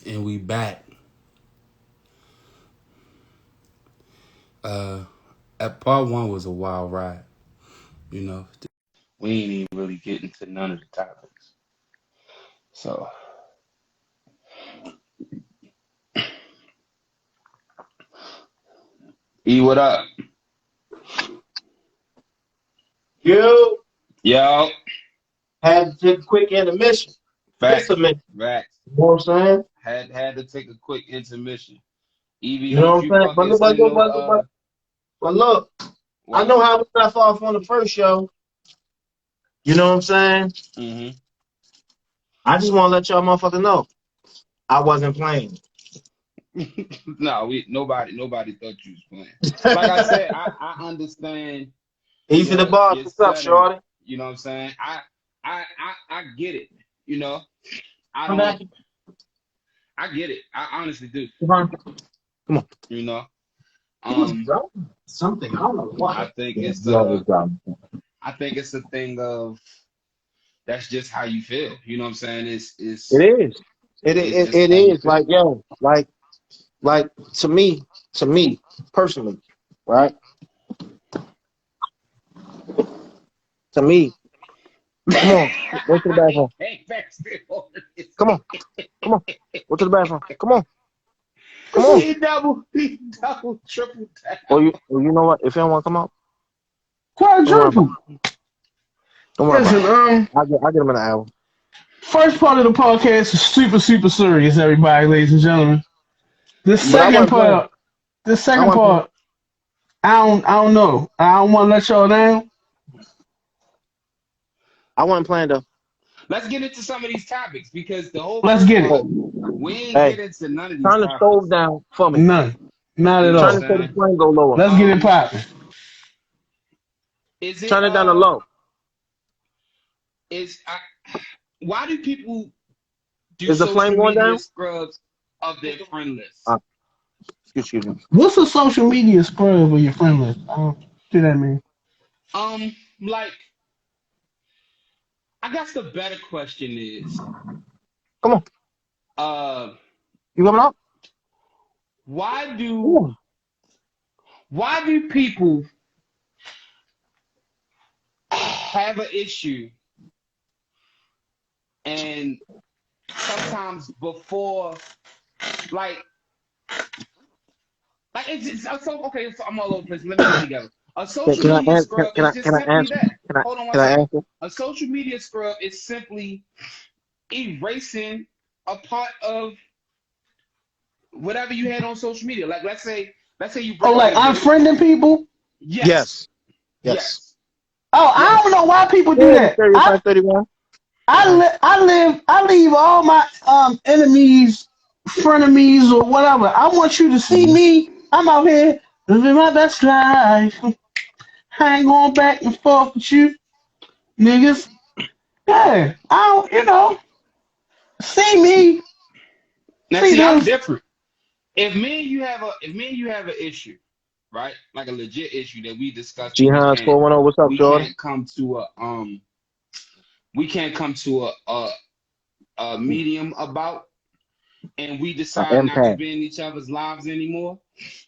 And we back. Uh, at part one was a wild ride. You know, we ain't even really getting to none of the topics. So, E, what up? You Yo, had to take a quick intermission. facts, Intermission. facts. You know what I'm saying? Had to take a quick intermission. Evie, You know don't what I'm you saying? But fucking look, but send look, no but look, but look. I what? know how we left off on the first show. You know what I'm saying? Mm-hmm. I just want to let y'all motherfuckers know I wasn't playing. No, nobody thought you was playing. Like I said, I understand Easy the boss. your What's up, setting. shorty? You know what I'm saying? I get it. You know, I Come don't. back. I get it. I honestly do. Come on. Come on. You know, He was um, dropping something. I don't know I what. think Yeah, it's he always dropping. I think it's a thing of that's just how you feel. You know what I'm saying? It is. It's just It how you is feel. like yo, like to me personally, right? To me, come on, go to the bathroom. Hey, Come on, come on, go to the bathroom. Come on, come on. he double, triple Or tap. you know what? If you don't want to come out, don't worry about Quadruple. it. Don't worry about Listen, it. I get him in an hour. first part of the podcast is super serious, everybody, ladies and gentlemen. The But I second wasn't playing. part, the I second wasn't playing. part, I don't know. I don't want to let y'all down. I wasn't playing though. Let's get into some of these topics because the whole Let's first get it. part Hey, we ain't hey, get into none of these turn the stove topics. down for me. None, not You at know what I'm Turn all. it so the saying? flame go lower. Let's get it Um, popping. is it Turn it down to low. is I, why do people do Is the social flame going media down? scrubs of their friend list? Uh, excuse me. What's a social media scrub of your friend list? I don't see that mean. Like I guess the better question is, Come on, uh, you coming out? why Come do on. why do people have an issue and sometimes before like so okay, so I'm all over the place. Let me get it together. A social Can I media answer? scrub is just Can I simply answer? that. Can I Hold on one can I second. answer? A social media scrub is simply erasing a part of whatever you had on social media. Like let's say you Oh, break up like with a girl. unfriending people? Yes. Yes. Yes. Yes. Oh, I don't Yes. know why people do Yeah, that. 35, 31. I leave all my enemies, frenemies, or whatever. I want you to see Mm-hmm. me. I'm out here living my best life. I ain't going back and forth with you, niggas. Yeah, I don't, see me, Now see see, I'm this. different. If me and you have an issue, right? Like a legit issue that we discussed and G-Hans 410, what's up, we Jordan? can't come to a we can't come to a medium about and we decide not to Impact. be in each other's lives anymore,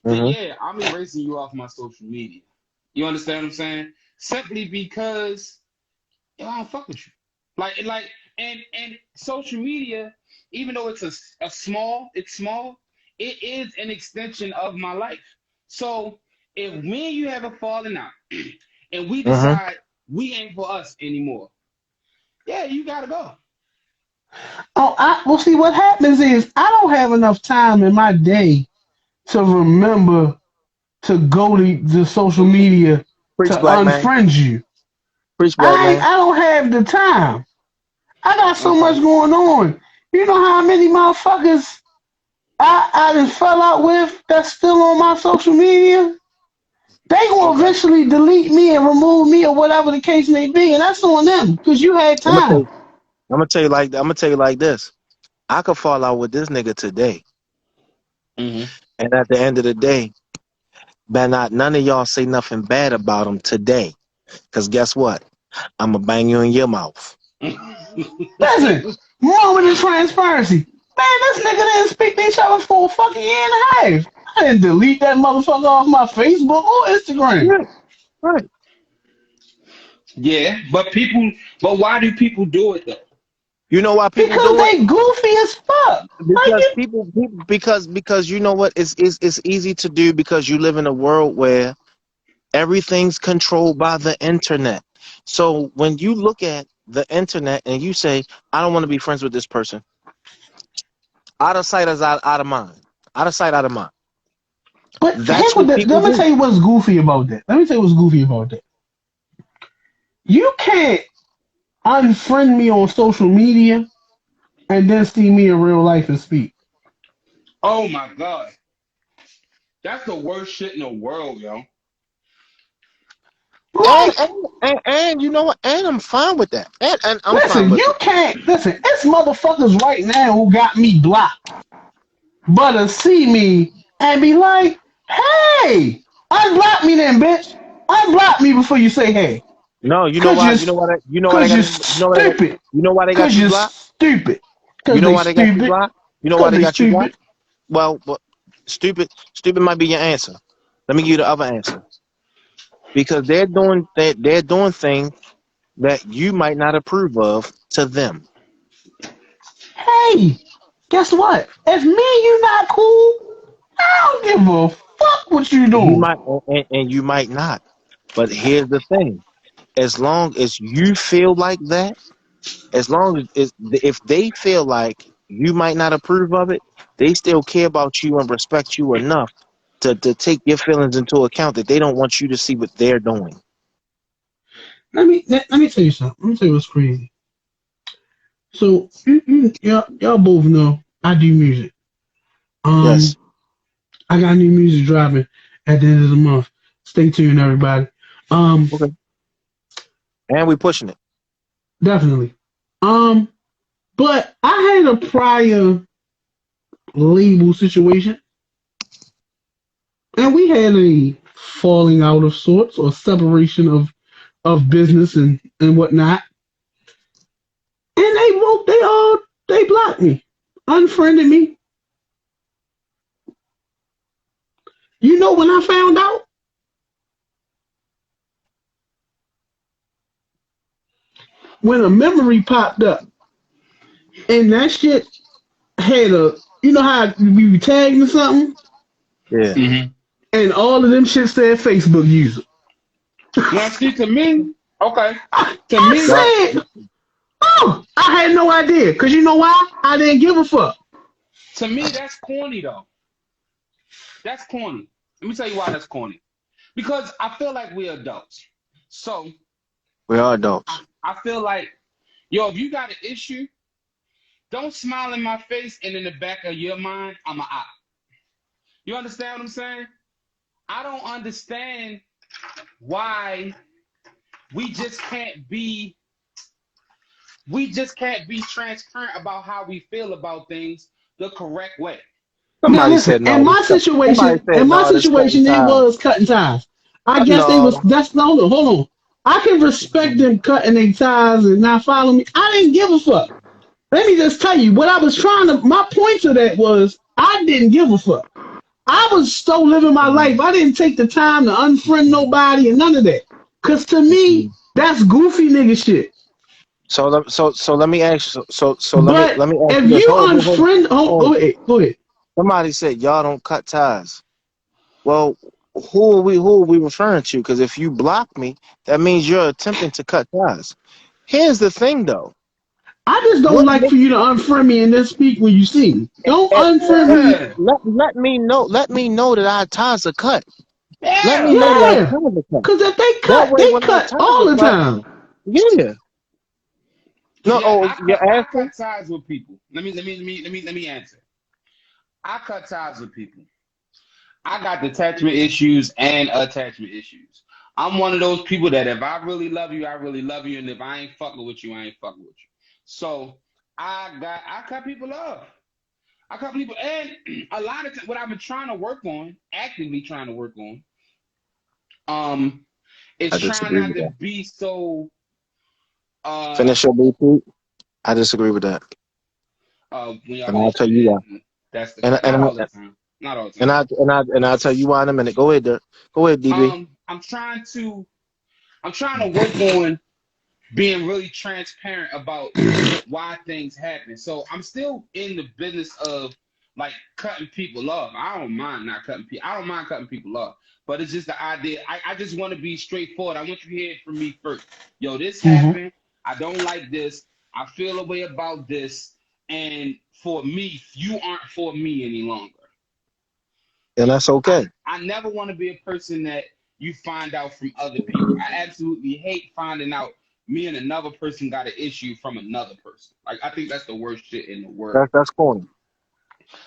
then Mm-hmm. yeah, I'm erasing you off my social media. You understand what I'm saying? Simply because yo, I don't fuck with you. Like and social media, even though it's it's small, it is an extension of my life. So if me and you have a falling out and we Mm-hmm. decide we ain't for us anymore, yeah, you gotta go. Oh, well, see, what happens is I don't have enough time in my day to remember to go to the social media to Preach, black man. unfriend you. Preach, black man. I don't have the time. I got so much Okay. going on. You know how many motherfuckers I done fell out with that's still on my social media? They gonna Okay. eventually delete me and remove me or whatever the case may be, and that's on them because you had I'm gonna tell time. you. I'm gonna tell you like this. I could fall out with this nigga today, Mm-hmm. and at the end of the day, better not none of y'all say nothing bad about him today. Cause guess what? I'ma bang you in your mouth. Listen, moment of transparency. this nigga didn't speak to each other for a fucking year and a half. I didn't delete that motherfucker off my Facebook or Instagram. Right, right. Yeah, but why do people do it though? You know why people Because do it? they goofy as fuck. Like Because you, because you know what? It's easy to do because you live in a world where everything's controlled by the internet. So when you look at the internet and you say, I don't want to be friends with this person, out of sight is out of mind. Out of sight, out of mind. but That's what people let me do. tell you what's goofy about that. Let me tell you what's goofy about that. You can't unfriend me on social media and then see me in real life and speak. Oh my god, that's the worst shit in the world, yo. Right. And you know what? And I'm fine with that. And I'm fine Listen, with you it. can't listen. It's motherfuckers right now who got me blocked, but to see me and be like, "Hey, unblock me, then, bitch. Unblock me before you say hey, No, you know cause why? you're, You know why they cause got you're you know why they got stupid, you know why they got cause you you're blocked? stupid, You cause know they why they got you stupid, blocked? You know why cause they they got you blocked? stupid." Well, stupid might be your answer. Let me give you the other answer. Because they're doing things that you might not approve of to them. Hey, guess what? If me and you not cool, I don't give a fuck what you You doing. might and you might not. But here's the thing. As long as you feel like that, as long as if they feel like you might not approve of it, they still care about you and respect you enough to take your feelings into account that they don't want you to see what they're doing. Let me tell you something. Let me tell you what's crazy. So y'all both know I do music. Yes. Um, I got new music dropping at the end of the month. Stay tuned, everybody. Um, Okay. And we pushing it. definitely. Um, but I had a prior label situation, and we had a falling out of sorts or separation of business and whatnot. And they blocked me, unfriended me. You know when I found out? When a memory popped up and that shit had you know how we were tagging or something, Yeah. Hmm. and all of them shit said Facebook user. Now, see, to me, okay, to me, Y'all, I said, oh, I had no idea. Cause you know why? I didn't give a fuck. that's corny though. That's corny. Let me tell you why that's corny. Because I feel like we're adults. So we are adults. I feel like, yo, if you got an issue, don't smile in my face and in the back of your mind, I'm a op. You understand what I'm saying? I don't understand why we just can't be we just can't be transparent about how we feel about things the correct way. Now Somebody listen, said no. Somebody in said my no. This cutting situation, it time. was cutting ties. I guess they was No. that's no hold on. I can respect them cutting their ties and not following me. I didn't give a fuck. Let me just tell you what I was trying to. My point to that was I didn't give a fuck. I was so living my life. I didn't take the time to unfriend nobody and none of that. Cause to me, that's goofy nigga shit. So let me ask you. So But let me ask if you this. you Hold unfriend, on. go ahead, go ahead. Somebody said y'all don't cut ties. Well, who are we referring to? Because if you block me, that means you're attempting to cut ties. Here's the thing, though. I just don't What, like what for you to unfriend me and then speak when you see me. Don't unfriend me. Yeah. let me know. Let me know that our ties are cut. Let me Yeah. know that our Yeah, ties are cut. cause if That way, they when our cut ties all are the cut, time. yeah. No, Yeah, oh, you're I asking. cut ties with people. Let me answer. I cut ties with people. I got detachment issues and attachment issues. I'm one of those people that if I really love you, I really love you, and if I ain't fucking with you, I ain't fucking with you. So I cut people off. I cut people, and a lot of what I've been trying to work on, actively trying to work on, um, is I trying disagree not with to that. be so uh Finish your Bluetooth. I disagree with that. When y'all And I'll get tell you why. shit. That's the And cut. Not all the time. Not all the and time. I'll tell you why in a minute. Go ahead, Dirk. Go ahead, DB. I'm trying to work on being really transparent about why things happen. So I'm still in the business of like cutting people off. I don't mind not cutting people. I don't mind cutting people off. But it's just the idea. I just want to be straightforward. I want you to hear it from me first. Yo, this Mm-hmm. happened. I don't like this. I feel a way about this. And for me, you aren't for me any longer. And that's okay. I never want to be a person that you find out from other people. I absolutely hate finding out me and another person got an issue from another person. Like I think that's the worst shit in the world. That's corny.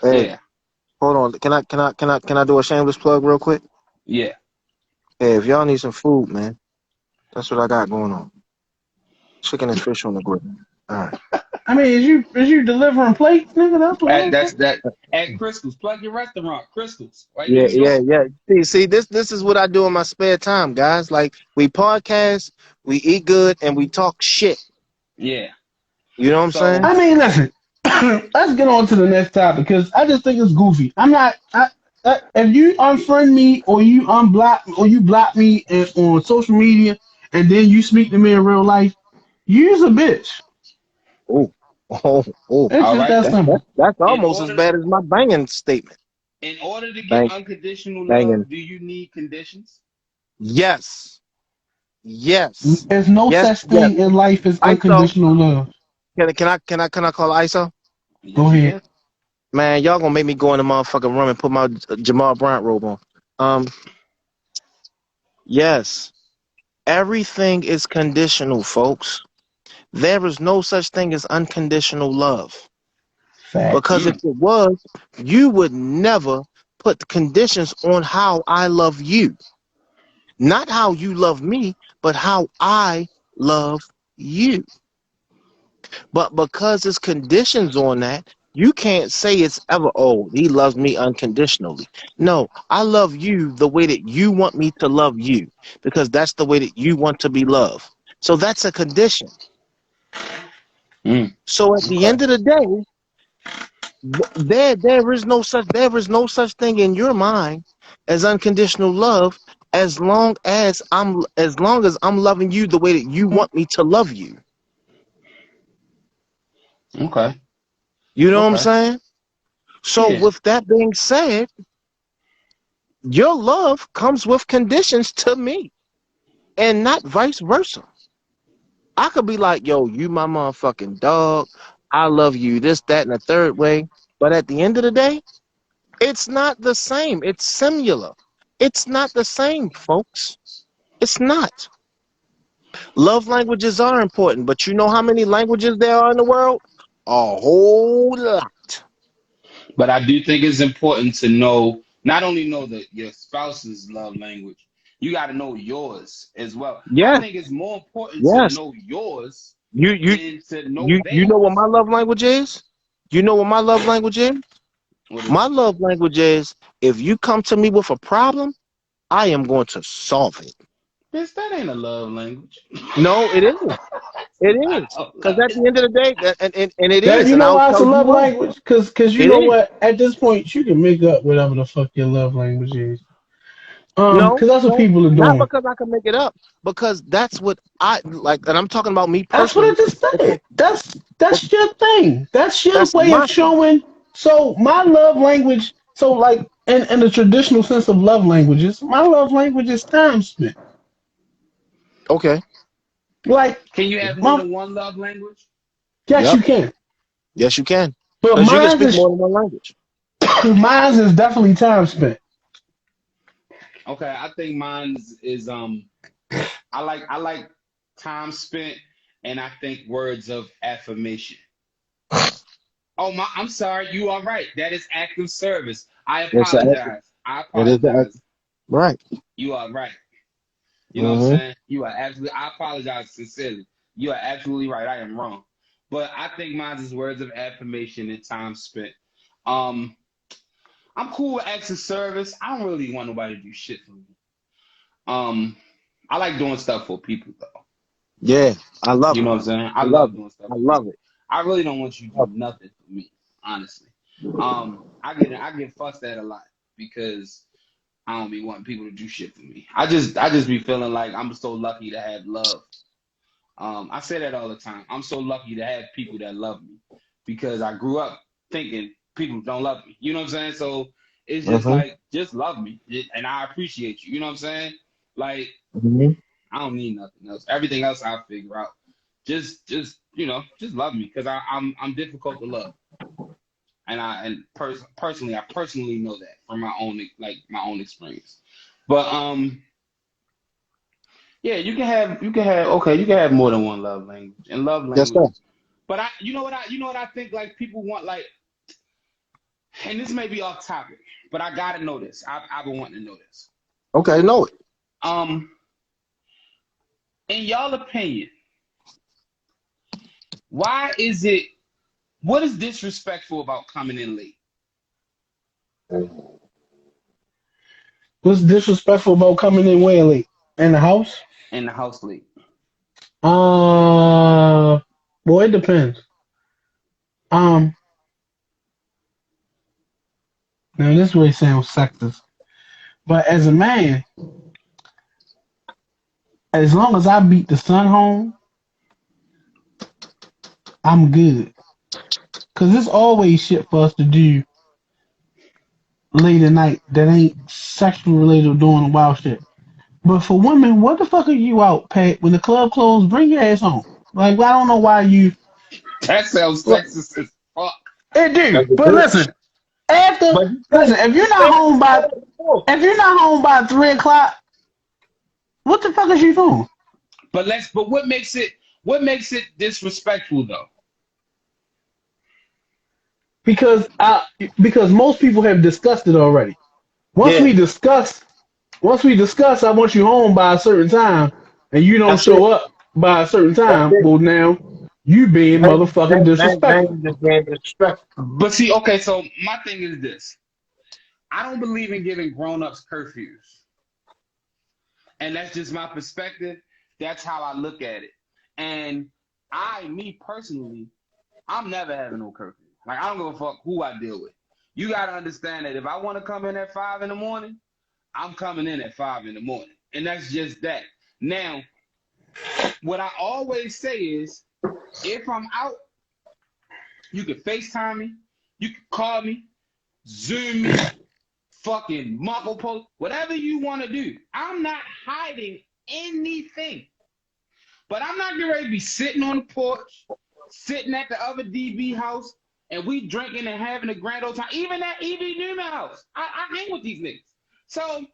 Hey, Yeah, hold on. Can I do a shameless plug real quick? yeah. Hey, if y'all need some food, man, that's what I got going on. Chicken and fish on the grill. All right. I mean, is you delivering plates, nigga? That's what I'm That's saying. that at Crystals. Plug your restaurant, Crystals. Right in Yeah, New yeah, York. yeah. See, this is what I do in my spare time, guys. Like we podcast, we eat good, and we talk shit. Yeah. You know what I'm So saying? I mean, listen. Let's get on to the next topic because I just think it's goofy. I'm not. If you unfriend me or you unblock or you block me on social media and then you speak to me in real life, you's a bitch. Oh, oh, oh. It's all just right. that simple. That's In almost as order bad as my banging statement. to get Bang, unconditional banging. love, do you need conditions? Yes, yes, There's no yes, such yes. thing in life as ISO. unconditional love. Can I call ISO? Go Yes, you ahead. can. Man, y'all gonna make me go in the motherfucking room and put my Jamal Bryant robe on. Um, yes. Everything is conditional, folks. There is no such thing as unconditional love. Because Facts. if it was, you would never put conditions on how I love you. Not how you love me, but how I love you. But because there's conditions on that, you can't say it's ever, oh, he loves me unconditionally. No, I love you the way that you want me to love you because that's the way that you want to be loved. So that's a condition. So at the Okay. end of the day, there is no such thing in your mind as unconditional love as long as I'm loving you the way that you want me to love you. Okay. You know what I'm Okay. saying? So Yeah. with that being said, your love comes with conditions to me and not vice versa. I could be like, yo, you my motherfucking dog. I love you, this, that, and the third way. But at the end of the day, it's not the same. It's similar. It's not the same, folks. It's not. Love languages are important, but you know how many languages there are in the world? A whole lot. But I do think it's important to know not only know that your spouse's love language, you got to know yours as well. I Yes, think it's more important to yes. know yours You you than to know you know what my theirs. love language is? You know what my love language is? What is My it? love language is if you come to me with a problem, I am going to solve it. Bitch, that ain't a love language. No, it is. It is. Wow. Because at the end of the day, and it That is, you and know I'll why it's a tell you love why. language? Cause you It know is. what? At this point, you can make up whatever the fuck your love language is. No, Cause that's what no, people are not doing. because I can make it up. Because that's what I like, and I'm talking about me That's what I personally. just Because said. That's your thing. That's your that's way of my thing. showing. So my love language. So like in the traditional sense of love languages, my love language is time spent. Okay. Like Can you have more my than one love language? yes, Yep. you can, Yes, you can. but Because you can speak more than one language. mine is definitely time spent. Okay, I think mine is I like time spent and I think words of affirmation. Oh my, I'm sorry. You are right. That is active service. I It's apologize. I it is the apologize. right. You are right. You know what I'm Mm-hmm. saying? You are absolutely. I apologize sincerely. You are absolutely right. I am wrong, but I think mine is words of affirmation and time spent. Um, I'm cool with acts of service. I don't really want nobody to do shit for me. Um, I like doing stuff for people though. Yeah, I love You it. know what I'm saying? I I love love it. doing stuff I for love people. it. I really don't want you to do nothing for me, honestly. I get fussed at a lot because I don't be wanting people to do shit for me. I just be feeling like I'm so lucky to have love. I say that all the time. I'm so lucky to have people that love me because I grew up thinking people don't love me. You know what I'm saying? So it's just Mm-hmm. like, just love me, and I appreciate you. You know what I'm saying? Like, Mm-hmm. I don't need nothing else. Everything else I'll figure out. Just love me because I'm difficult to love, and personally, I personally know that from my own experience. But yeah, you can have more than one love language, and love Yes, sir. language. But you know what I think, like, people want, like, and this may be off topic, but I gotta know this. I've been wanting to know this. Okay, know it. Um, in y'all opinion, why is it? What is disrespectful about coming in late What's disrespectful about coming in way late in the house? in the house late? Well, it depends. Um, Now this way sounds sexist, but as a man, as long as I beat the sun home, I'm good. Cause there's always shit for us to do late at night that ain't sexual related or doing wild shit. But for women, what the fuck are you out, Pat? When the club closed, bring your ass home. Like, I don't know why you. That sounds Look, sexist as fuck. it do. That's a But bitch. listen, after But listen, if you're not home by if you're not home by 3 o'clock, what the fuck is you doing? But what makes it disrespectful though? Because because most people have discussed it already. Once yeah, we discuss, once we discuss, I want you home by a certain time, and you don't that's it. show up by a certain That's time. it. Well, now you being motherfucking Now disrespectful. you just being disrespectful. But see, okay, so my thing is this. I don't believe in giving grown-ups curfews. And that's just my perspective. That's how I look at it. And me personally, I'm never having no curfew. Like, I don't give a fuck who I deal with. You gotta understand that if I want to come in at 5 in the morning, I'm coming in at 5 in the morning. And that's just that. Now, what I always say is, if I'm out, you can FaceTime me, you can call me, Zoom me, fucking Marco Post, whatever you want to do. I'm not hiding anything. But I'm not getting ready to be sitting on the porch, sitting at the other DB house, and we drinking and having a grand old time. Even that EB Newman house. I hang with these niggas. So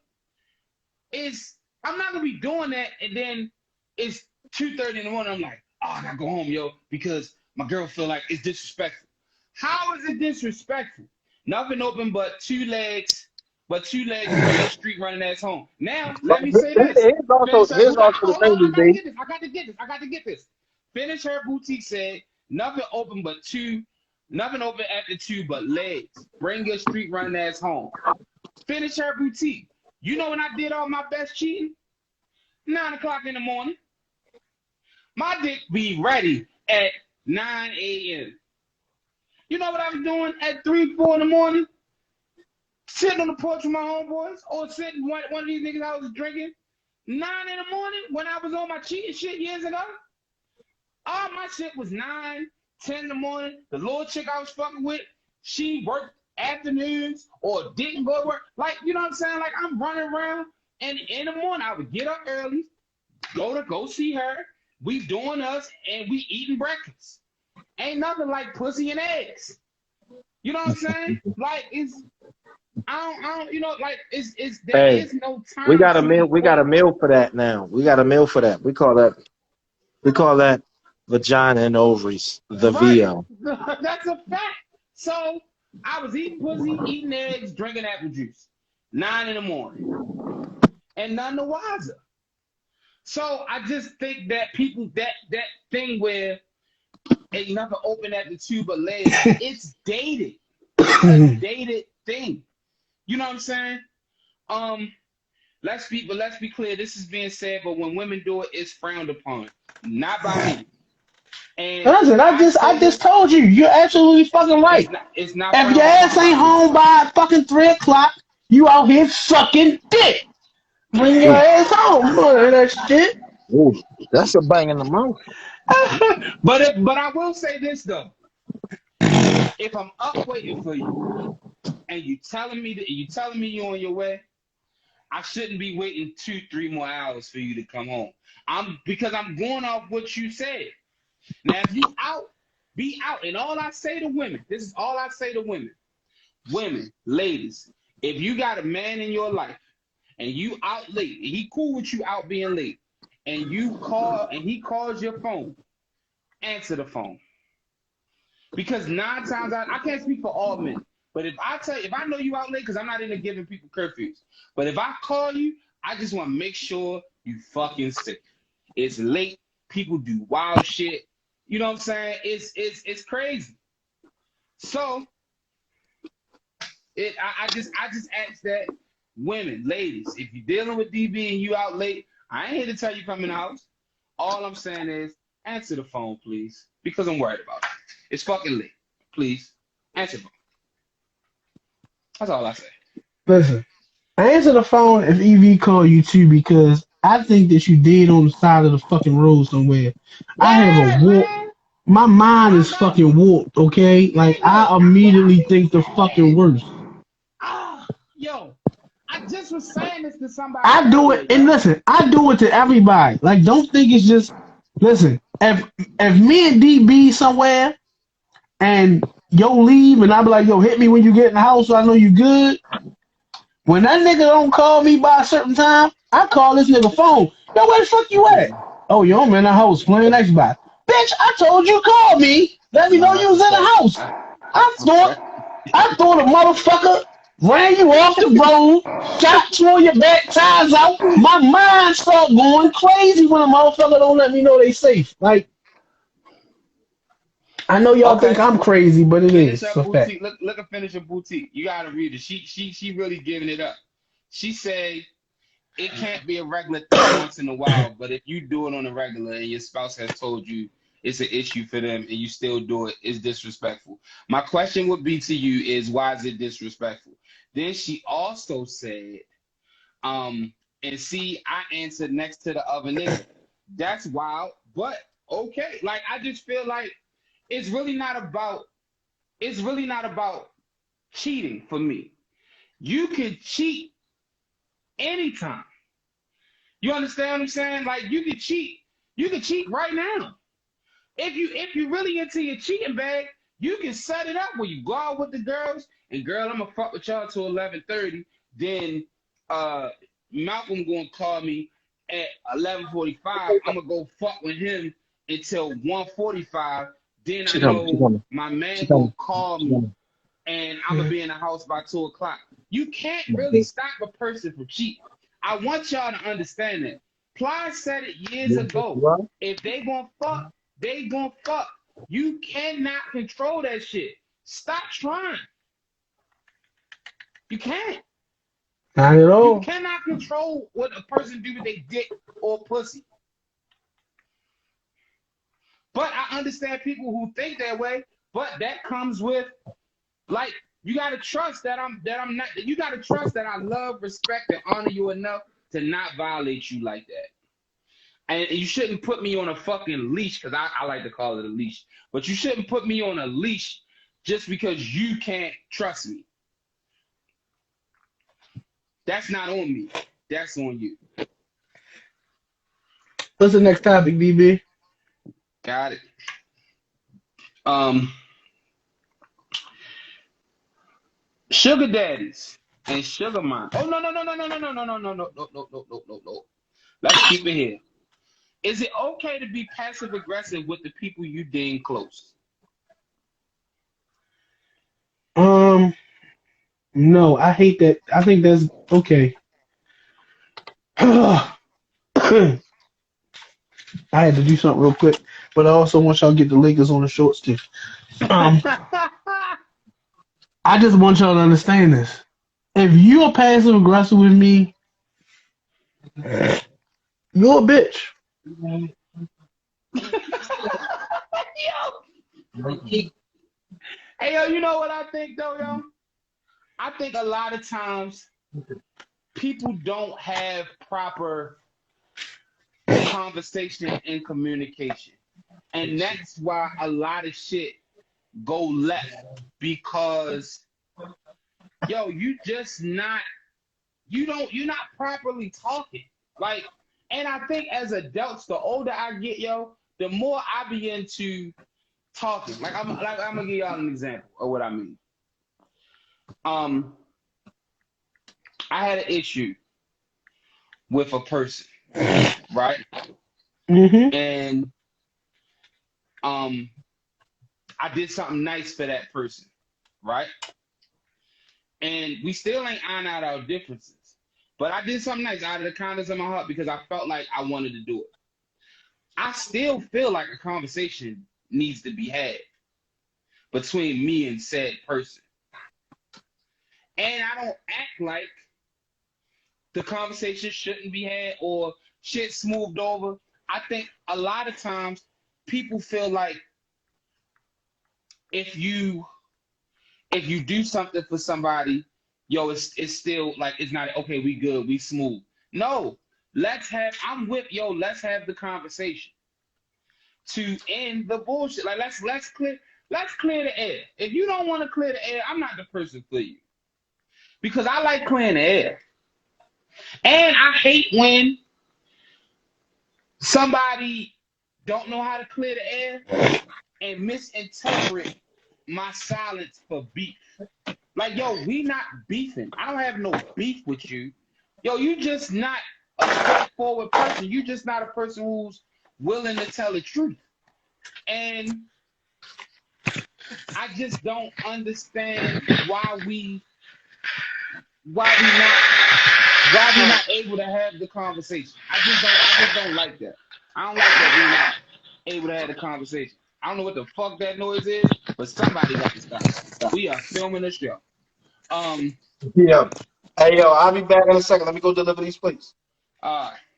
I'm not gonna be doing that, and then it's 2:30 in the morning. I'm like, oh, I gotta go home, yo, because my girl feel like it's disrespectful. How is it disrespectful? Nothing open but two legs bring your street running ass home. Now, let me say this. Here's also the Hold thing, on, I gotta B. get this. I got to get this. Finish Her Boutique said, nothing open after two but legs. Bring your street running ass home. Finish Her Boutique. You know when I did all my best cheating? 9 o'clock in the morning. My dick be ready at 9 a.m. You know what I was doing at 3, 4 in the morning? Sitting on the porch with my homeboys, or sitting one of these niggas I was drinking. 9 in the morning when I was on my cheating shit years ago. All my shit was 9, 10 in the morning. The little chick I was fucking with, she worked afternoons or didn't go to work. Like, you know what I'm saying? Like, I'm running around, and in the morning I would get up early, go see her. We doing us, and we eating breakfast. Ain't nothing like pussy and eggs. You know what I'm saying? Like, I don't, like, there Hey, is no we time got a to meal. be We got a on. meal for that now. We got a meal for that. We call that vagina and ovaries. The Right. VO. That's a fact. So I was eating pussy, eating eggs, drinking apple juice. 9 in the morning. And none the wiser. So I just think that people, that thing where ain't nothing open at the two but legs, it's dated. It's a dated thing. You know what I'm saying? Let's be clear. This is being said, but when women do it, it's frowned upon. Not by me. And Listen, I say just told you. You're absolutely fucking right. it's not If frowned your upon ass by ain't home by fucking 3 o'clock, you out here sucking dick. Bring your Ooh, ass home. Boy, that shit. ooh, that's a bang in the mouth. but I will say this though. If I'm up waiting for you and you telling me you're on your way, I shouldn't be waiting 2-3 more hours for you to come home. Because I'm going off what you said. Now if you out, be out. And all I say to women, this is all I say to women. Women, ladies, if you got a man in your life and you out late, and he cool with you out being late, and you call and he calls your phone, answer the phone. Because 9 times out, I can't speak for all men, but if I know you out late, because I'm not into giving people curfews, but if I call you, I just want to make sure you fucking safe. It's late. People do wild shit. You know what I'm saying? It's crazy. So I just ask that women, ladies, if you're dealing with DB and you out late, I ain't here to tell you come in the house. All I'm saying is answer the phone, please, because I'm worried about it. It's fucking late. Please answer the phone. That's all I say. Listen, answer the phone if EV call you too, because I think that you did on the side of the fucking road somewhere. I have a Yeah, warp. man. My mind I is know. fucking warped, okay? Like, Nigga, I I immediately be think the fucking saying, worst. yo, I just was saying this to somebody I do earlier, it, and yo. listen, I do it to everybody. Like, don't think it's just, listen, if me and DB somewhere, and yo leave, and I be like, yo, hit me when you get in the house so I know you good. When that nigga don't call me by a certain time, I call this nigga phone. Yo, where the fuck you at? Oh, yo, I'm in the house playing Xbox. Bitch, I told you call me. Let me No, know you that's a was in the fact. house. I thought the motherfucker ran you off the road, shot 2 of your back tires out. My mind start going crazy when a motherfucker don't let me know they safe. Like, I know y'all think Okay, I'm crazy, but it finish is. her It's a fact. boutique. Look at finish her boutique. You gotta read it. She really giving it up. She said it can't be a regular thing once in a while, but if you do it on a regular and your spouse has told you it's an issue for them and you still do it, it's disrespectful. My question would be to you is why is it disrespectful? Then she also said, um, and see, I answered next to the other nigga. That's wild, but okay. Like I just feel like it's really not about it's really not about cheating for me. You can cheat anytime. You understand what I'm saying? Like you can cheat. You can cheat right now. If you really into your cheating bag, you can set it up where you go out with the girls and girl, I'm gonna fuck with y'all till 11:30. Then uh Malcolm gonna call me at 11:45. I'm gonna go fuck with him until 1:45. Then I She coming. She know coming. my She man gonna coming. call She me coming. and I'm gonna be in the house by 2 o'clock. You can't really stop a person from cheating. I want y'all to understand that. Ply said it years ago. Well, If they gonna fuck, they gonna fuck. You cannot control that shit. Stop trying. You can't. Not at You all. cannot control what a person do with their dick or pussy. But I understand people who think that way. But that comes with like you gotta trust that I'm not. You gotta trust that I love, respect, and honor you enough to not violate you like that. And you shouldn't put me on a fucking leash because I like to call it a leash. But you shouldn't put me on a leash just because you can't trust me. That's not on me. That's on you. What's the next topic, DB? Got it. Um, sugar daddies and sugar mom. Oh no. Let's keep it here. Is it okay to be passive aggressive with the people you deem close? No, I hate that. I think that's okay. I had to do something real quick, but I also want y'all to get the Lakers on the shorts too. Um, I just want y'all to understand this. If you're passive aggressive with me, you're a bitch. Hey, yo, you know what I think, though, yo? I think a lot of times people don't have proper conversation and communication. And that's why a lot of shit go left because, yo, you're not properly talking. Like, and I think as adults, the older I get, yo, the more I begin to talking. I'm gonna give y'all an example of what I mean. I had an issue with a person, right? Mm-hmm. And I did something nice for that person, right? And we still ain't iron out our differences. But I did something nice out of the kindness of my heart because I felt like I wanted to do it. I still feel like a conversation needs to be had between me and said person. And I don't act like the conversation shouldn't be had or shit smoothed over. I think a lot of times people feel like if you do something for somebody, yo, it's still like it's not okay, we good, we smooth. No, let's have the conversation to end the bullshit. Like let's clear the air. If you don't want to clear the air, I'm not the person for you. Because I like clearing the air. And I hate when somebody don't know how to clear the air and misinterpret my silence for beef. Like, yo, we not beefing. I don't have no beef with you. Yo, you just not a straightforward person. You just not a person who's willing to tell the truth. And I just don't understand why we not able to have the conversation. I just don't like that. I don't like that we're not able to have the conversation. I don't know what the fuck that noise is, but somebody got to stop. We are filming a show. Yeah. Hey, yo, I'll be back in a second. Let me go deliver these plates.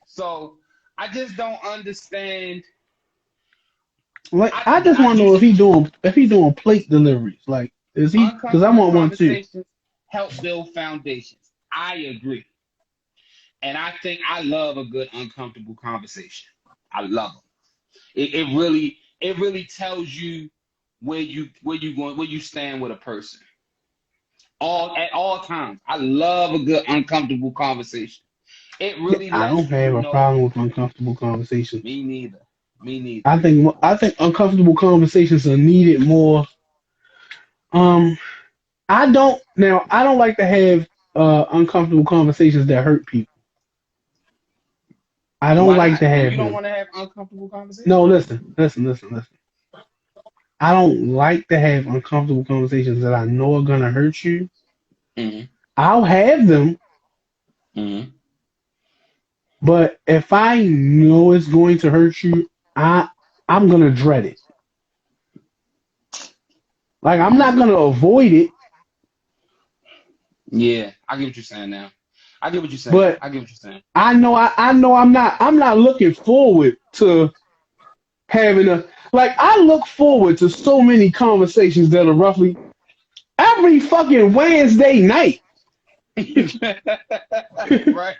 So I just don't understand. Like I just want to know if he doing plate deliveries. Like is he? Because I want one too. Help build foundations. I agree, and I think I love a good uncomfortable conversation. I love them. It really tells you where you stand with a person. At all times. I love a good uncomfortable conversation. It really. I don't have a problem with uncomfortable conversations. Me neither. I think uncomfortable conversations are needed more. I don't like to have uncomfortable conversations that hurt people. I don't like to have. You don't want to have uncomfortable conversations? No, listen. I don't like to have uncomfortable conversations that I know are gonna hurt you. Mm-hmm. I'll have them. Mm-hmm. But if I know it's going to hurt you, I'm gonna dread it. Like I'm not gonna avoid it. Yeah, I get what you're saying now. I get what you're saying. But I get what you're saying. I know I'm not looking forward to having I look forward to so many conversations that are roughly every fucking Wednesday night. Right.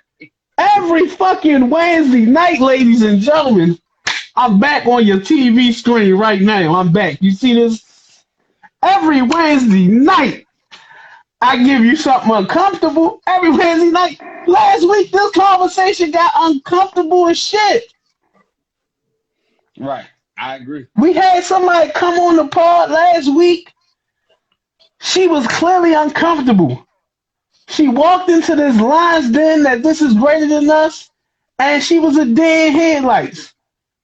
Every fucking Wednesday night, ladies and gentlemen. I'm back on your TV screen right now. I'm back. You see this? Every Wednesday night, I give you something uncomfortable. Every Wednesday night. Last week, this conversation got uncomfortable as shit. Right. I agree. We had somebody come on the pod last week. She was clearly uncomfortable. She walked into this lion's den that this is greater than us, and she was a dead in headlights.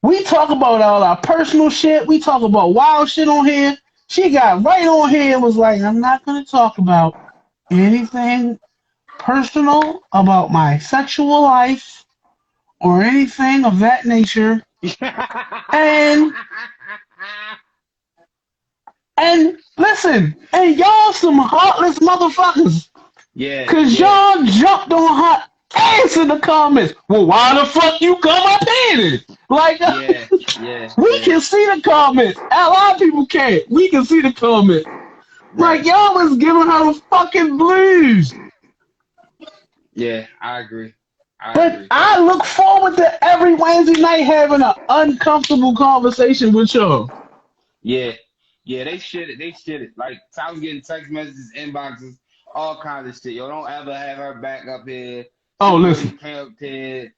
We talk about all our personal shit. We talk about wild shit on here. She got right on here and was like, I'm not going to talk about anything personal about my sexual life or anything of that nature. And listen, and y'all some heartless motherfuckers. Yeah. Cause y'all jumped on her ass in the comments. Well, why the fuck you come up in it? Like, yeah. Yeah, We yeah, can see the comments. A lot of people can't. We can see the comments. right. Like y'all was giving her the fucking blues. Yeah, I agree. I But agree. I look forward to every Wednesday night having an uncomfortable conversation with y'all. Yeah, yeah, they shit it. They shit it. Like, so I was getting text messages, inboxes, all kinds of shit. Yo, don't ever have her back up here. Oh, She really listen. came up here.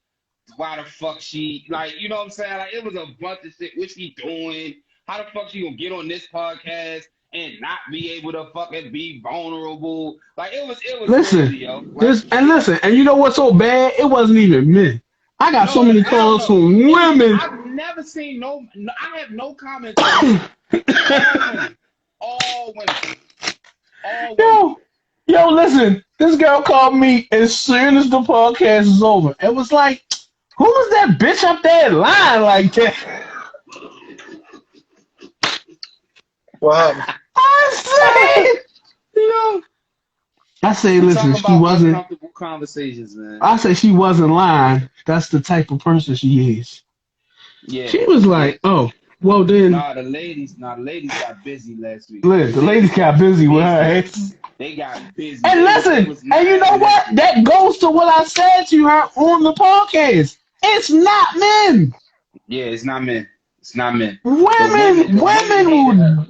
Why the fuck she like? You know what I'm saying? Like, it was a bunch of shit. What she doing? How the fuck she gonna get on this podcast and not be able to fucking be vulnerable? Like, it was Listen. crazy, yo. Like, This and listen. And you know what's so bad? It wasn't even men. I got so no, many hell calls no. from It was. women. I've never seen no. I have no comments from men. All women. All women. All women. Yo, yo, listen. This girl called me as soon as the podcast is over. It was like, who was that bitch up there lying like that? What happened? I said, Yo, I say, we listen, talking she about wasn't. uncomfortable conversations, man. I said she wasn't lying. That's the type of person she is. Yeah, She was yeah. like, oh, well then, Nah, the ladies got busy last week. The Liz, the ladies ladies got got busy with her busy. ass. They got busy. And They listen, was and you mad know what? messy. That goes to what I said to her on the podcast. It's not men. Yeah, it's not men. It's not men. The women Women hated her. will,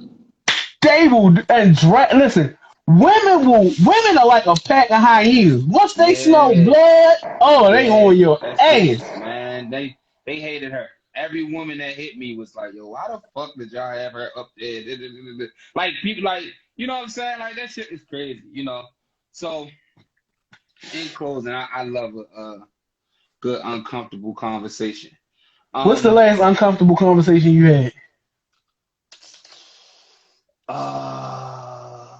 they will, and listen, women are like a pack of hyenas. Once they smell Yeah, blood, oh, they yeah. on your That's it, ass. man. They hated her. Every woman that hit me was like, "Yo, why the fuck did y'all have her up there?" Like people, like you know what I'm saying? Like that shit is crazy, you know. So in closing, I love a good uncomfortable conversation. What's the Um, last uncomfortable conversation you had? uh,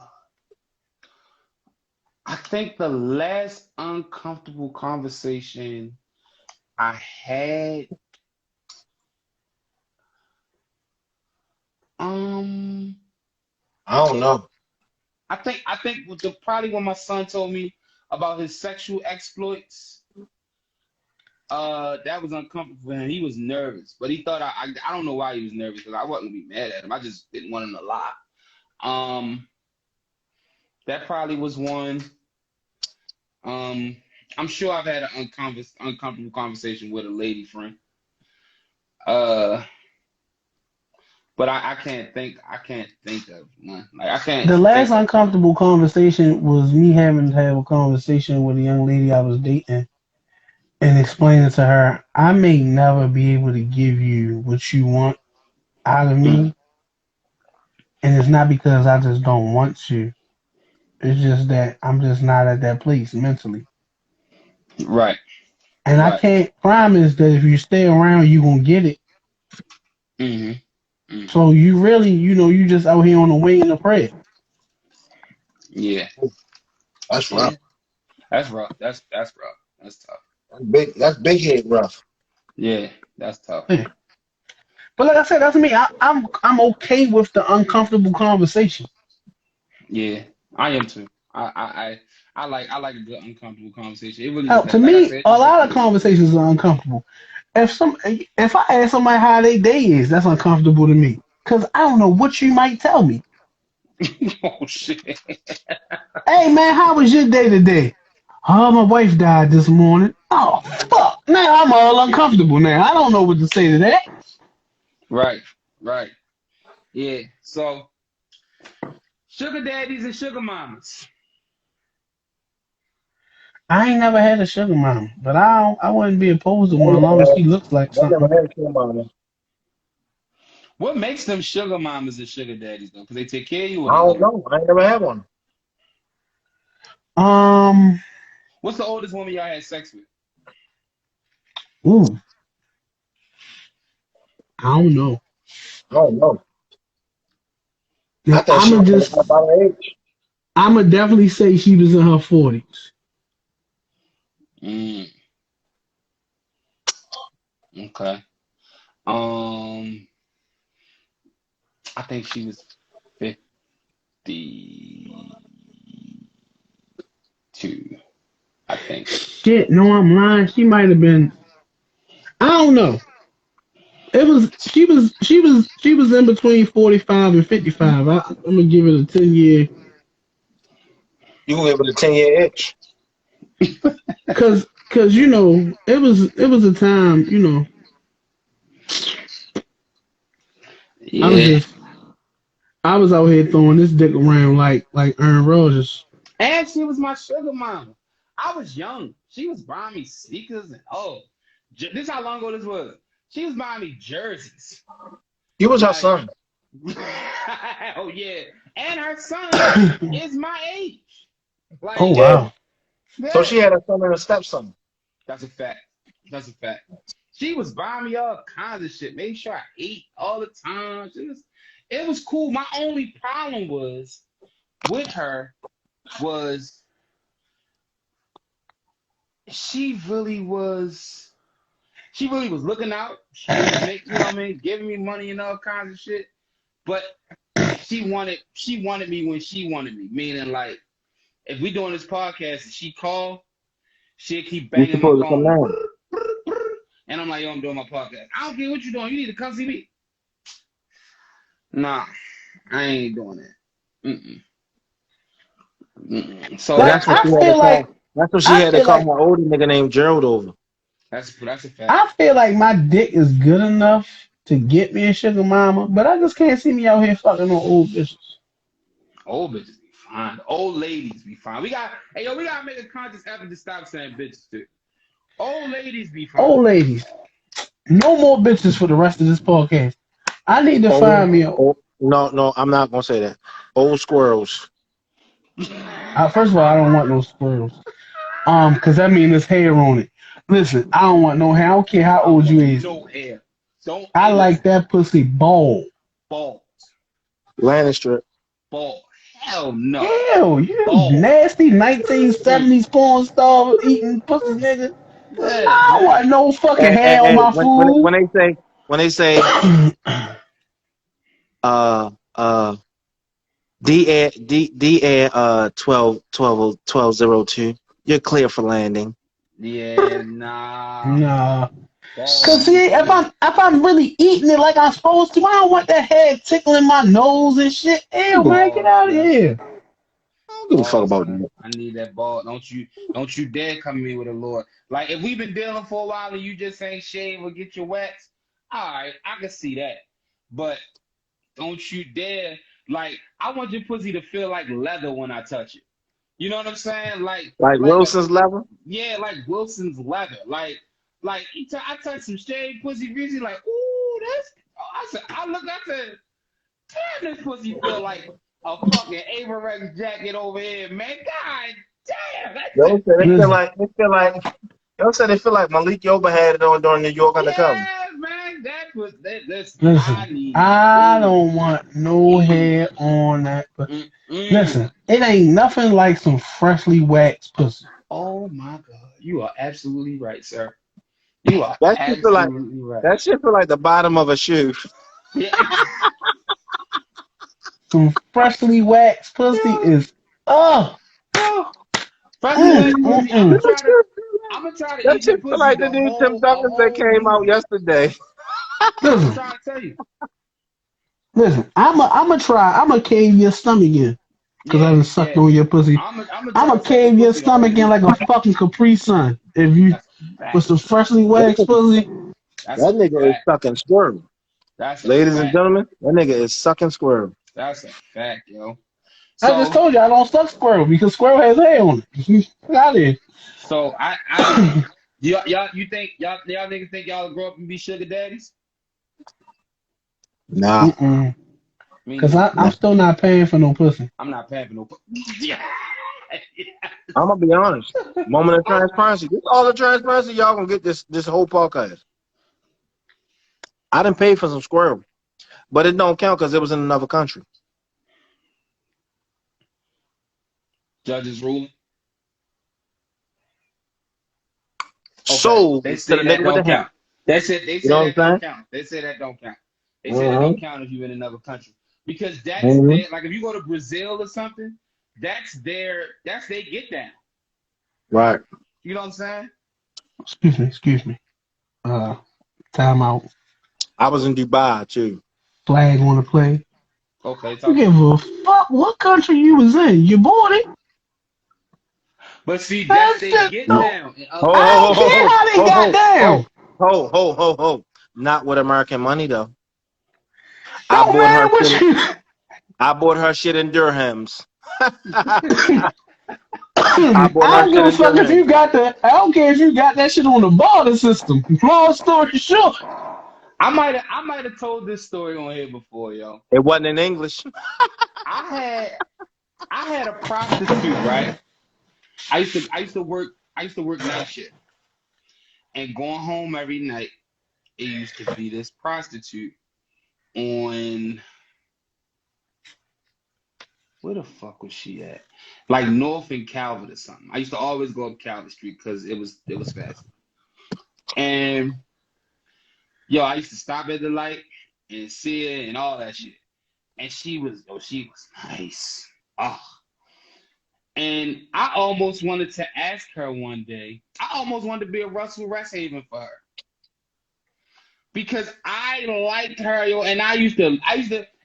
I think the last uncomfortable conversation I had, um, I don't know. I think with the probably when my son told me about his sexual exploits, that was uncomfortable for him. He was nervous, but he thought I don't know why he was nervous because I wasn't gonna be mad at him. I just didn't want him to lie. Um, that probably was one. Um, I'm sure I've had an uncomfortable conversation with a lady friend. Uh, but I can't think of one. Like I can't The last think of one. uncomfortable conversation was me having to have a conversation with a young lady I was dating and explaining to her, I may never be able to give you what you want out of Mm, me. And it's not because I just don't want to. It's just that I'm just not at that place mentally. right, And I right. can't promise that if you stay around, you're going to get it. Hmm. Hmm. So you really, you just out here on the wing and the prayer. Yeah, That's yeah. rough. That's rough. That's rough. That's tough. That's big. That's big head rough. Yeah, that's tough. Yeah. But like I said, that's me. I'm okay with the uncomfortable conversation. Yeah, I am too. I like a good uncomfortable conversation. It really Hell, to depends. Like I me, said, it a just lot of depends. conversations are uncomfortable. If I ask somebody how their day is, that's uncomfortable to me because I don't know what you might tell me. Oh shit. Hey man, how was your day today? Oh, my wife died this morning. Oh fuck! Now I'm all uncomfortable. Now I don't know what to say to that. Right, right. Yeah. So sugar daddies and sugar mamas. I ain't never had a sugar mama, but I wouldn't be opposed to I one as long never as had. she looks like I never something. had a sugar mama. What makes them sugar mamas and sugar daddies though? Because they take care of you or I they don't don't? know. I ain't never had one. Um, What's the oldest woman y'all had sex with? ooh, I don't know. I don't know. I Now think she was about her age. I'ma definitely say she was in her 40s. Mm, okay. Um, I think she was 52. I think. Shit, no, I'm lying. She might have been. I don't know. She was in between 45 and 55. I'm gonna give it a 10 year. You gonna give it a 10-year itch? Cause it was a time, I was Yeah. just I was out here throwing this dick around like Aaron Rodgers. And she was my sugar mama. I was young. She was buying me sneakers and this is how long ago this was. She was buying me jerseys. He was her Like, son. oh yeah. And her son is my age. Like, Oh Yeah. wow. So yeah, she had a son and a stepson. that's a fact. That's a fact. She was buying me all kinds of shit. Made sure I ate all the time. It was cool. My only problem was with her was she really was she really was looking out. She was making, giving me money and all kinds of shit. But she wanted me when she wanted me. Meaning, like, if we doing this podcast and she call, she'll keep You banging my supposed to come phone. down. And I'm like, yo, I'm doing my podcast. I don't care what you're doing. You need to come see me. Nah, I ain't doing that. Mm-mm. Mm-mm. So But Like that's what I she had to feel call. like That's what she I had to feel call like her older nigga named Gerald over. that's a fact. I feel like my dick is good enough to get me a sugar mama, but I just can't see me out here fucking on old bitches. Old bitches be fine. Old ladies be fine. We gotta make a conscious effort to stop saying bitches too. Old ladies be fine. Old ladies. No more bitches for the rest of this podcast. I need to Old, find me no, I'm not gonna say that. Old squirrels. first of all, I don't want no squirrels. Cause that means there's hair on it. Listen, I don't want no hair. I don't care how I old you want is. no hair. Don't. I Hey, like listen. that pussy bald. Bald. Landing strip. Bald. Hell no. Hell, you Bald. nasty Mm. 1970s porn star eating pussy nigga. Yeah, I don't man. want no fucking Hey, hey, hair on hey, my food. when they say uh uh D air 1202, you're clear for landing. Yeah, nah. Nah. Bald Cause see, if people. I'm really eating it like I'm supposed to, I don't want that hair tickling my nose and shit. Ew, man, get Bald, out of son. here. I don't give a fuck Bald, about son. that. I need that bald. Don't you dare come to me with a Lord. Like, if we've been dealing for a while and you just ain't shave or get your wax, all right, I can see that. But don't you dare. Like, I want your pussy to feel like leather when I touch it. You know what I'm saying? Like Like a Wilson's level. yeah, like Wilson's leather. Like I touched some shaved pussy recently. Like, ooh, that's. I said, damn, this pussy feel like a fucking Avirex jacket over here, man. God damn, that's Yo it. said Listen, Yo said they feel like Malik Yoba had it on during New York Undercover. Yeah, man, that was that. Listen, listen. I need I mm, don't want no mm, hair on that. But mm, mm. listen, it ain't nothing like some freshly waxed pussy. Oh my God, you are absolutely right, sir. You are That shit feel like absolutely right. that shit feel like the bottom of a shoe. Yeah. Some freshly waxed pussy Yeah. is Yeah. Freshly waxed pussy. I'm gonna mm. try to. I'm gonna try to That eat your shit feel pussy like the the new Tim whole a Duckins that whole came out movie. yesterday. I'm Listen, trying to tell you. listen. I'm gonna cave your stomach in. Cause I Yeah, done sucked yeah. on your pussy. I'm gonna I'm try gonna to suck your cave your pussy the whole stomach in like movie. a fucking Capri Sun. If you That's a with fact. some freshly waxed That pussy. That's a nigga is fact. sucking squirrel. That's a Ladies and fact. gentlemen, that nigga is sucking squirrel. That's a fact, yo. I just So, told you I don't suck squirrel because squirrel has hair on it. Get out of here. so I y'all niggas think y'all grow up and be sugar daddies? Nah, Mm-mm. Me Cause neither. I'm still not paying for no pussy. I'm not paying for no. Yeah. I'm gonna be honest. Moment of transparency. This all the transparency y'all gonna get this whole podcast. I didn't pay for some squirrel, but it don't count because it was in another country. Judges ruling. Okay. Sold They to the say that nigga with the don't hammer. count. They You say know that what I'm don't saying? count. They say that don't count. They say that don't Mm-hmm. count if you're in another country. Because that's Mm-hmm. their like if you go to Brazil or something, that's their get down. Right. You know what I'm saying? Excuse me. Time out. I was in Dubai too. Flag on the play. Okay, You talk to give me. a fuck what country you was in. You bought it. But see, that's That's they it. get No. down in Ho other I ho don't ho care countries. ho how they ho got ho ho down. ho ho ho ho. Not with American money though. I Don't bought matter her what shit. you. I bought her shit in dirhams. I I bought her don't give shit a in fuck if dirhams. you got that. I don't care if you got that shit on the barter system. Long story short. I might have told this story on here before, yo. It wasn't in English. I had I had a prostitute, right? I used to work night shift, and going home every night, it used to be this prostitute on where the fuck was she at? Like North and Calvert or something. I used to always go up Calvert Street because it was fast. And yo, I used to stop at the light and see her and all that shit. And she was nice. Oh. And I almost wanted to ask her one day. I almost wanted to be a Russell Resthaven for her because I liked her, yo. And I used to.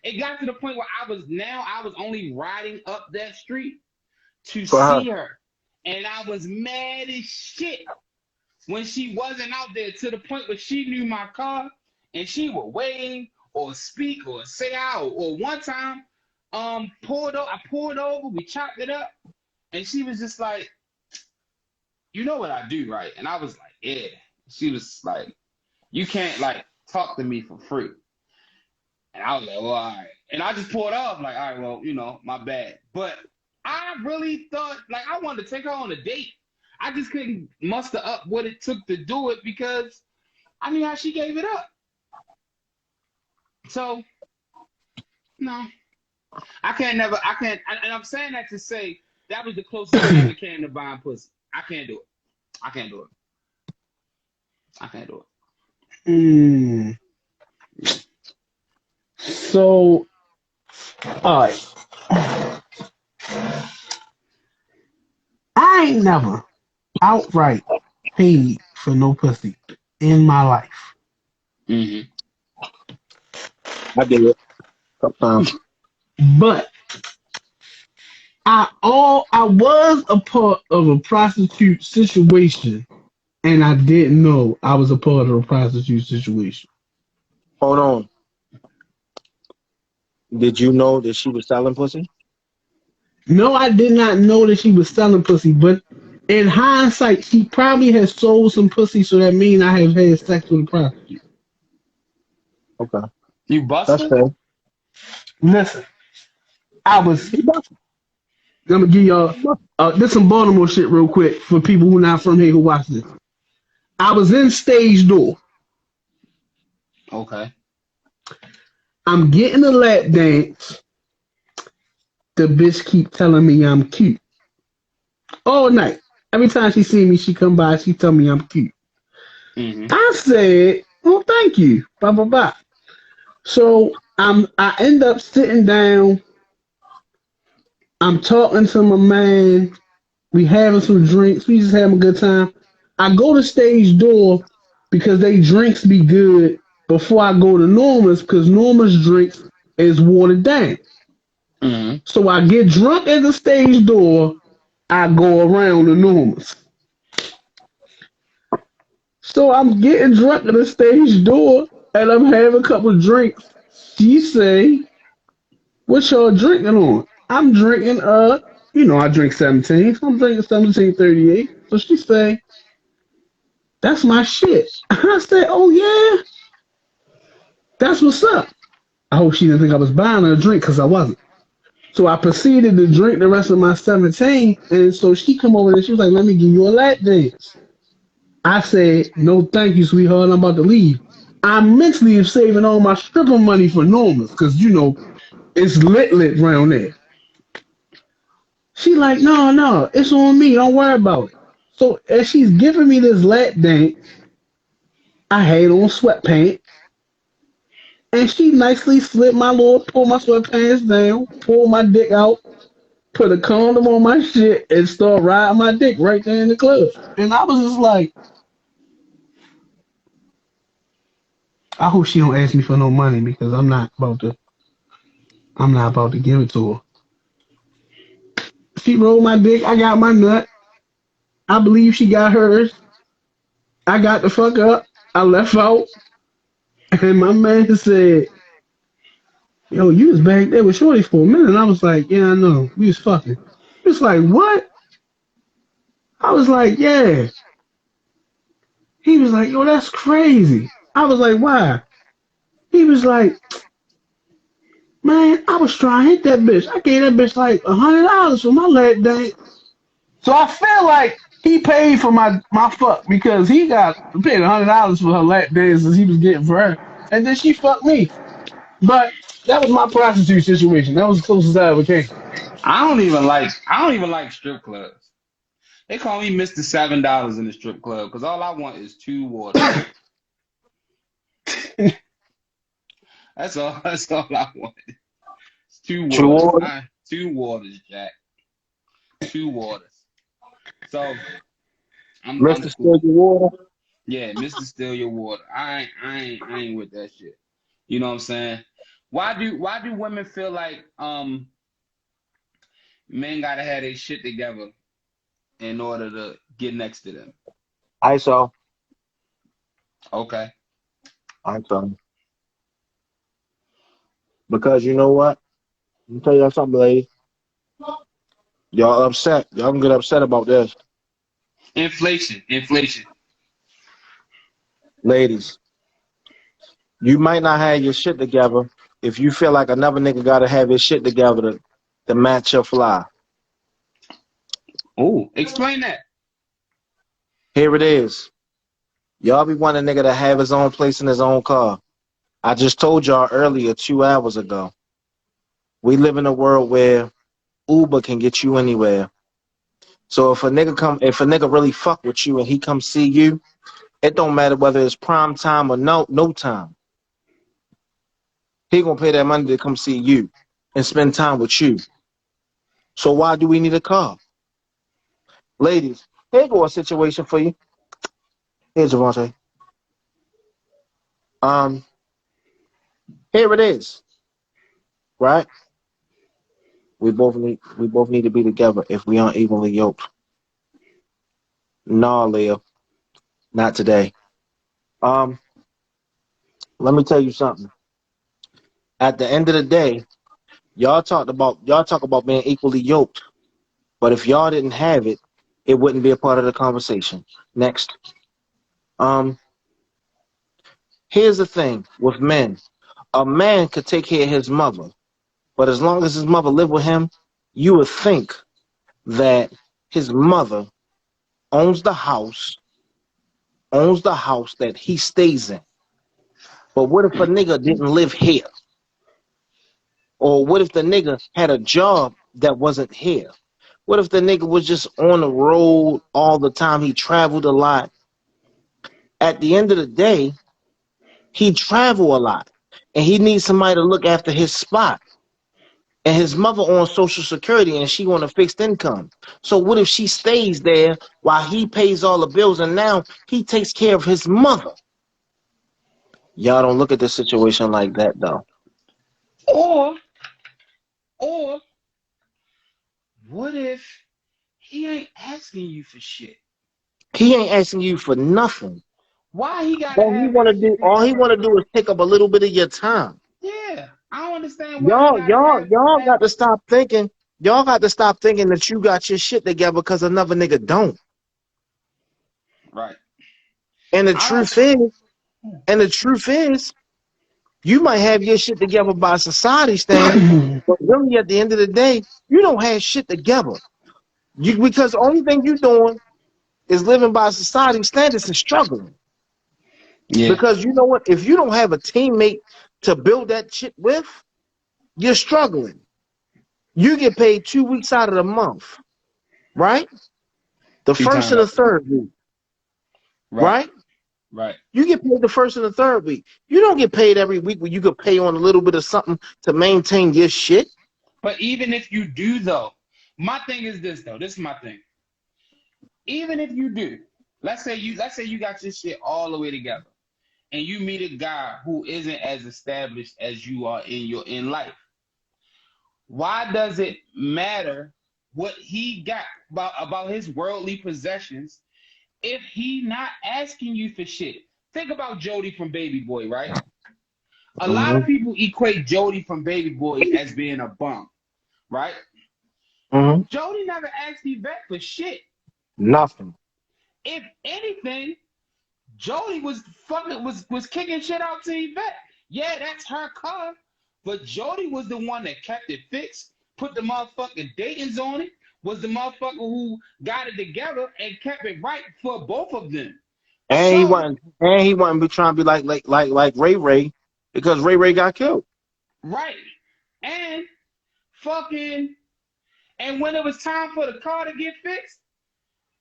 It got to the point where I was only riding up that street to For her. see her, and I was mad as shit when she wasn't out there to the point where she knew my car and she would wave or speak or say out. Or one time, I pulled over, we chopped it up, and she was just like, "You know what I do, right?" And I was like, "Yeah." She was like, "You can't like talk to me for free." And I was like, "Well, all right." And I just pulled off like, "All right, well, my bad." But I really thought like I wanted to take her on a date. I just couldn't muster up what it took to do it because I knew how she gave it up. So no, and I'm saying that to say that was the closest I ever came to buying pussy. I can't do it. I can't do it. I can't do Mm. it. So, all right. I ain't never outright paid for no pussy in my life. Yeah. Hmm. I did it. Sometimes. But I was a part of a prostitute situation, and I didn't know I was a part of a prostitute situation. Hold on. Did you know that she was selling pussy? No, I did not know that she was selling pussy, but in hindsight, she probably has sold some pussy, so that means I have had sex with a prostitute. Okay. You That's busted? fair. Listen, I was. He busted. I'm gonna give y'all He busted. this some Baltimore shit real quick for people who not from here who watch this. I was in stage door. Okay. I'm getting a lap dance. The bitch keep telling me I'm cute all night. Every time she see me, she come by. She tell me I'm cute. Hmm. I said, "Well, thank you." Blah blah blah. So I end up sitting down. I'm talking to my man. We having some drinks. We just having a good time. I go to stage door because they drinks be good before I go to Norma's because Norma's drinks is watered down. Hmm. So I get drunk at the stage door. I go around the Norma's. So I'm getting drunk at the stage door and I'm having a couple of drinks. She say, "What y'all drinking on?" I'm drinking I drink 17, so I'm drinking 1738. So she say, "That's my shit." I said, "Oh yeah, that's what's up." I hope she didn't think I was buying her a drink because I wasn't. So I proceeded to drink the rest of my 17, and so she come over and she was like, "Let me give you a lap dance." I said, "No, thank you, sweetheart. I'm about to leave." I mentally am saving all my stripper money for Norma's because it's lit around there. She like, "No, no, it's on me. Don't worry about it." So as she's giving me this lap dance, I had on sweatpants, and she nicely pull my sweatpants down, pull my dick out, put a condom on my shit, and start riding my dick right there in the club. And I was just like, I hope she don't ask me for no money because I'm not about to. I'm not about to give it to her. She rolled my dick. I got my nut. I believe she got hers. I got the fuck up. I left out, and my man said, "Yo, you was back there with Shorty for a minute." And I was like, "Yeah, I know. We was fucking." He was like, "What?" I was like, "Yeah." He was like, "Yo, that's crazy." I was like, "Why?" He was like, "Man, I was trying to hit that bitch. I gave that bitch like $100 for my leg day." So I feel like he paid for my fuck because he got paid $100 for her lap dances he was getting for her, and then she fucked me. But that was my prostitute situation. That was the closest I ever came. I don't even like strip clubs. They call me Mr. $7 in the strip club because all I want is 2 waters. That's all. That's all I want. It's 2 waters. True. 2 waters, Jack. 2 waters. So I'm Mr. cool. Still Your Water. Yeah, Mr. Steal Your Water. I ain't with that shit. You know what I'm saying? Why do women feel like men gotta have their shit together in order to get next to them? ISO. Okay. ISO. Because you know what? Let me tell y'all something, ladies. Y'all upset. Y'all can get upset about this. Inflation. Ladies, you might not have your shit together if you feel like another nigga gotta have his shit together to match your fly. Oh, explain that. Here it is. Y'all be wanting a nigga to have his own place in his own car. I just told y'all earlier, 2 hours ago. We live in a world where Uber can get you anywhere. So if a nigga really fuck with you and he come see you, it don't matter whether it's prime time or no time. He gonna pay that money to come see you and spend time with you. So why do we need a car? Ladies, here go a situation for you. Here's Javante. Um, Here it is, right? We both need to be together if we aren't evenly yoked. Nah, Leah, not today. Um, Let me tell you something. At the end of the day, y'all talk about being equally yoked, but if y'all didn't have it, it wouldn't be a part of the conversation. Next. Um, Here's the thing with men. A man could take care of his mother, but as long as his mother lived with him, you would think that his mother owns the house, that he stays in. But what if a nigga didn't live here? Or what if the nigga had a job that wasn't here? What if the nigga was just on the road all the time? He traveled a lot. At the end of the day, he travel a lot. And he needs somebody to look after his spot. And his mother on Social Security and she on a fixed income. So what if she stays there while he pays all the bills and now he takes care of his mother? Y'all don't look at the situation like that though. Or or what if he ain't asking you for shit? He ain't asking you for nothing. Why he gotta have his shit All he together? wanna do is take up a little bit of your time. Yeah, I don't understand why he Y'all, gotta y'all, have y'all have. got to stop thinking. Y'all got to stop thinking that you got your shit together because another nigga don't. Right. And the I don't. truth is, and the truth is, you might have your shit together by society standard, but really at the end of the day, you don't have shit together. Because the only thing you doing is living by society standards and struggling. Yeah. Because you know what? If you don't have a teammate to build that shit with, you're struggling. You get paid 2 weeks out of the month, right? The Two first times and the out. third week, Right. right? Right. You get paid the first and the third week. You don't get paid every week where you could pay on a little bit of something to maintain your shit. But even if you do though, my thing is this though. This is my thing. Even if you do, let's say you got your shit all the way together, and you meet a guy who isn't as established as you are in life, why does it matter what he got about his worldly possessions if he not asking you for shit? Think about Jody from Baby Boy, right? A lot of people equate Jody from Baby Boy as being a bum, right? Jody never asked Yvette for shit. Nothing. If anything, Jody was kicking shit out to Yvette. Yeah, that's her car, but Jody was the one that kept it fixed, put the motherfucking Dayton's on it, was the motherfucker who got it together and kept it right for both of them. And he wasn't be trying to be like Ray Ray, because Ray Ray got killed. Right. And when it was time for the car to get fixed,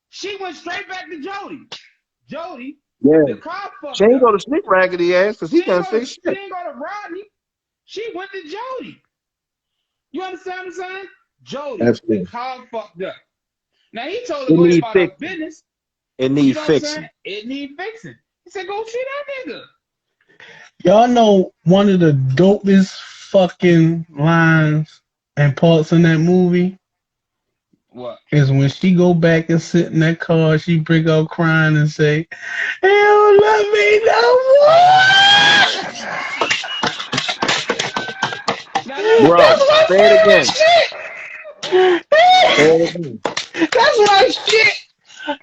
she went straight back to Jody. Jody, the car fucked She ain't up. go to sleep raggedy ass because he can't fix shit. She ain't go to Rodney. She went to Jody. You understand what I'm saying? Jody, the car fucked up. Now he told her to go about her business. It needs fixing. It need fixing. He said, go see that nigga. Y'all know one of the dopest fucking lines and parts in that movie? What? Is when she go back and sit in that car, she break out crying and say, "You don't love me no more." Bro, say it again. That's my shit.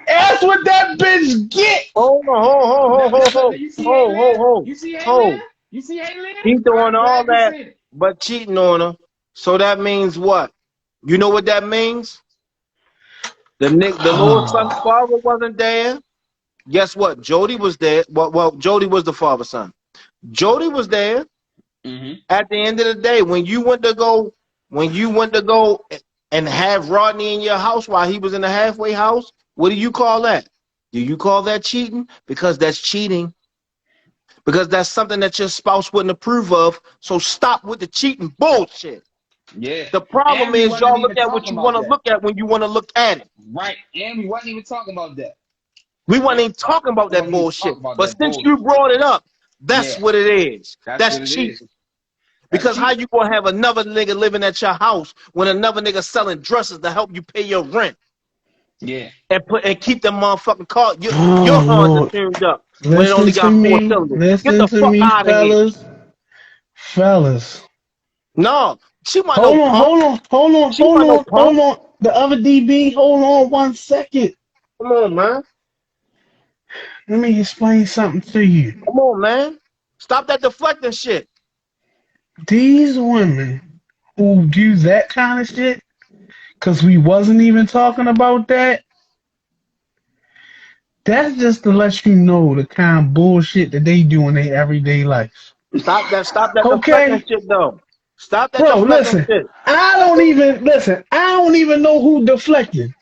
That's what that bitch get. Hold on. You see Haley? He's doing all that, but cheating on her. So that means what? You know what that means? The little son's father wasn't there. Guess what? Jody was there. Well, Jody was the father's son. Jody was there. At the end of the day, when you went to go and have Rodney in your house while he was in the halfway house, what do you call that? Do you call that cheating? Because that's cheating. Because that's something that your spouse wouldn't approve of. So stop with the cheating bullshit. Yeah. The problem is y'all look at what you want to look at when you want to look at it. Right. And we wasn't even talking about that. We wasn't even talking about that bullshit. But since you brought it up, that's what it is. That's cheating. Because how you gonna have another nigga living at your house when another nigga selling dresses to help you pay your rent? Yeah. And keep them motherfucking car your horns are tuned up when it only got 4 cylinders. Get the fuck out of here. Fellas. No. She might hold on. The other DB, hold on 1 second. Come on, man. Let me explain something to you. Come on, man. Stop that deflecting shit. These women who do that kind of shit, because we wasn't even talking about that, that's just to let you know the kind of bullshit that they do in their everyday life. Stop that deflecting shit, though. Stop that deflecting shit. I don't even know who deflected.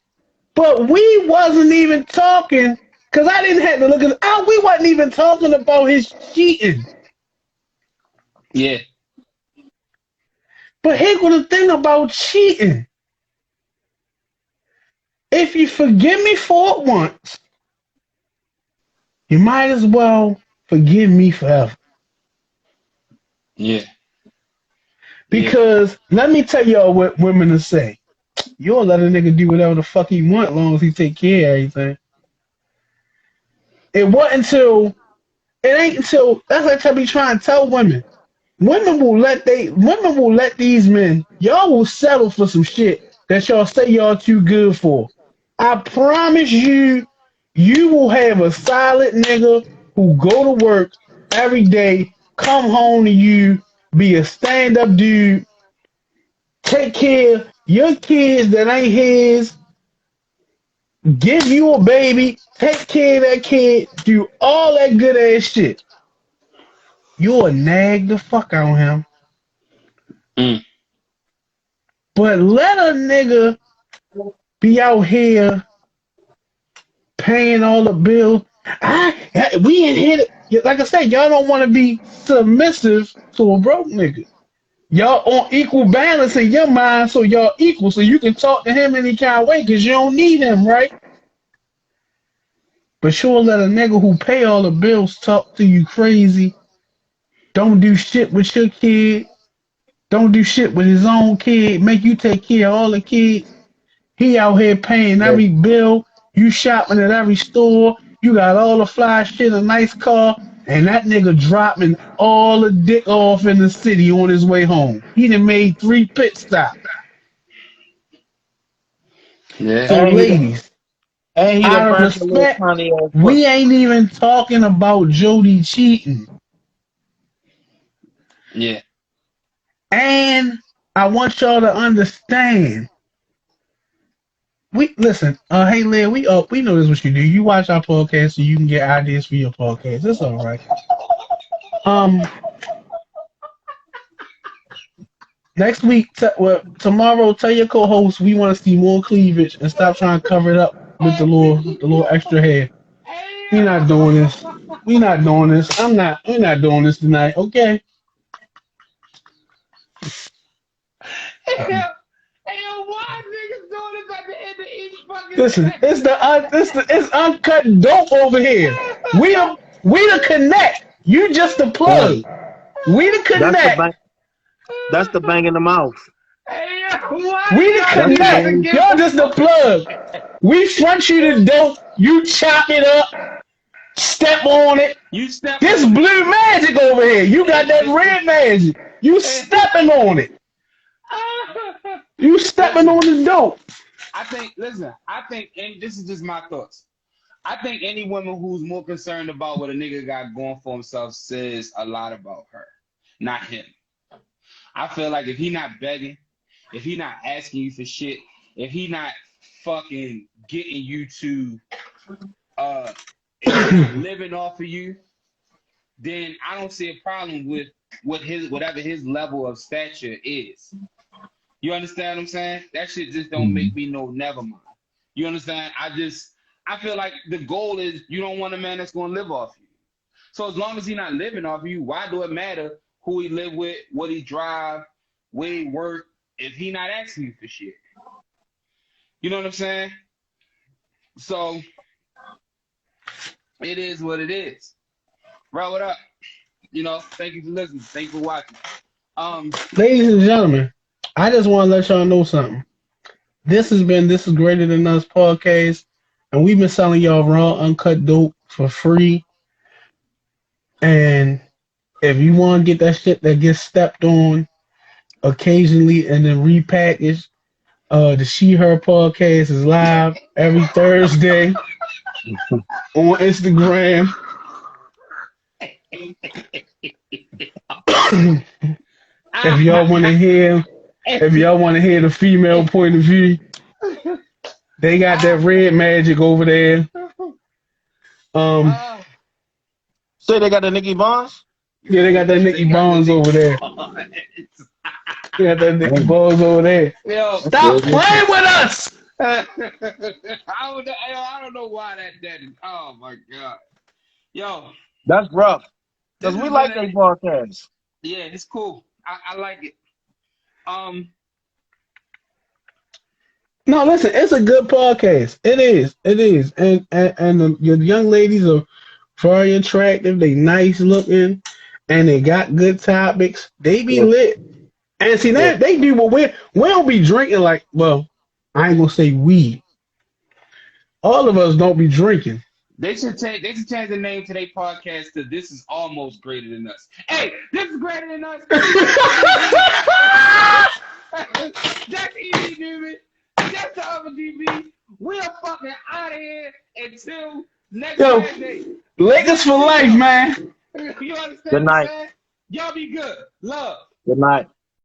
But we wasn't even talking, because I didn't have to look at it. We wasn't even talking about his cheating. Yeah. But here's the thing about cheating. If you forgive me for it once, you might as well forgive me forever. Yeah. Because let me tell y'all what women will say. You'll let a nigga do whatever the fuck he want as long as he take care of everything. It ain't until that's like I be trying to tell women. Women will let these men, y'all will settle for some shit that y'all say y'all too good for. I promise you, you will have a solid nigga who go to work every day, come home to you, be a stand-up dude, take care of your kids that ain't his, give you a baby, take care of that kid, do all that good ass shit. You'll nag the fuck out of him. But let a nigga be out here paying all the bills. We in here, like I said, y'all don't want to be submissive to a broke nigga. Y'all on equal balance in your mind, so y'all equal, so you can talk to him any kind of way, because you don't need him, right? But you'll let a nigga who pay all the bills talk to you crazy, don't do shit with your kid, don't do shit with his own kid, make you take care of all the kids. He out here paying Yeah. every bill, you shopping at every store, you got all the fly shit, a nice car, and that nigga dropping all the dick off in the city on his way home. He done made 3 pit stops. Yeah. So And ladies, he done out of burnt your little respect, tiny ass we ain't even talking about Jody cheating. Yeah. And I want y'all to understand. We listen, hey Leah, we know this is what you do. You watch our podcast so you can get ideas for your podcast. It's all right. Next week, tomorrow, tell your co-host we want to see more cleavage and stop trying to cover it up with the little extra hair. We not doing this. We not doing this. We're not doing this tonight. Okay. Hey, why niggas doing this at the end of each fucking Listen, segment? it's uncut dope over here. We the connect. You just the Yeah. plug. We the connect. That's the bang in the mouth. Hey, why We the y'all do this connect. again? You're just the plug. We front you the dope. You chop it up. Step on it. You step This on it. blue magic over here. You got that red magic. You stepping on it. You stepping on the dope. I think, and this is just my thoughts. I think any woman who's more concerned about what a nigga got going for himself says a lot about her, not him. I feel like if he not begging, if he not asking you for shit, if he not fucking getting you to living off of you, then I don't see a problem with whatever his level of stature is. You understand what I'm saying? That shit just don't make me know never mind. You understand? I feel like the goal is you don't want a man that's gonna live off you. So as long as he's not living off you, why do it matter who he live with, what he drive, where he work, if he not asking you for shit? You know what I'm saying? So it is what it is. Roll it up. You know, thank you for listening. Thank you for watching. Ladies and gentlemen, I just want to let y'all know something. This is Greater Than Us podcast, and we've been selling y'all raw, uncut dope for free. And if you want to get that shit that gets stepped on occasionally and then repackaged, the She Her podcast is live every Thursday on Instagram. If y'all want to hear the female point of view, they got that red magic over there. Say they got the Nicky Bonds? Yeah, they got that Nicky Bonds over there. They got that Nicky Bonds over there. Yo, Stop playing with us. I don't know why that is. Oh my god. Yo. That's rough. Because we like their podcast. Yeah, it's cool. I like it. No, listen, it's a good podcast. It is. And your young ladies are very attractive. They nice looking, and they got good topics. They be lit. And see that they do what we don't be drinking like. Well, I ain't gonna say we. All of us don't be drinking. They should change the name to their podcast to "This Is Almost Greater Than Us." Hey, this is greater than us. That's easy, dude. That's the other DB. We are fucking out of here until next Wednesday. Lakers for life, man. You understand? Good night. Man? Y'all be good. Love. Good night.